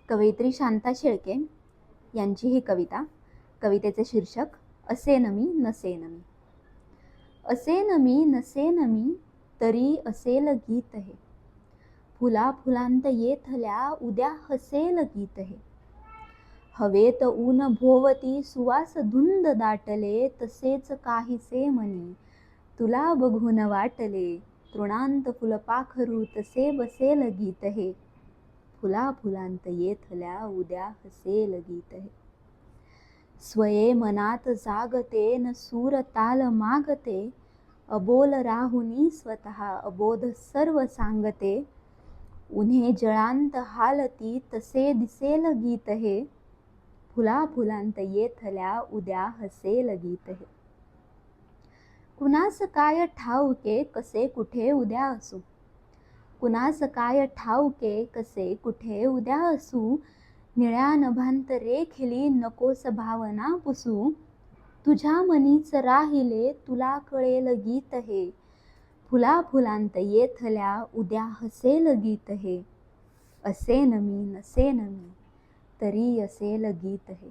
कवयित्री शांता शेळके यांची ही कविता. कवितेचे शीर्षक असे नमी नसे नमी. असे नमी नसे नमी तरी असेल गीत हे, फुला फुलांत येथल्या उद्या हसेल गीत हे. हवेत ऊन भोवती सुवास धुंद दाटले, तसेच काहीसे मनी तुला बघून वाटले. तृणांत फुलपाखरू तसे बसेल गीत हे, फुला फुलांत येथल्या उद्या हसेल गीत हे. स्वये मनात जागते न सूर ताल मागते, अबोल राहुनी स्वतः अबोध सर्व सांगते. उन्हे जळांत हालती तसे दिसेल गीत हे, फुला फुलांत येथल्या उद्या हसेल गीत हे. कुणास काय ठाऊके कसे कुठे उद्या असू, कुणास काय ठाऊके कसे कुठे उद्या असू. निळ्या नभांत रेखली नकोस भावना पुसू, तुझ्या मनीच राहिले तुला कळेल गीत हे, फुला फुलांत येथल्या उद्या हसेल गीत हे. असे नमी नसे नमी तरी असेल गीत हे.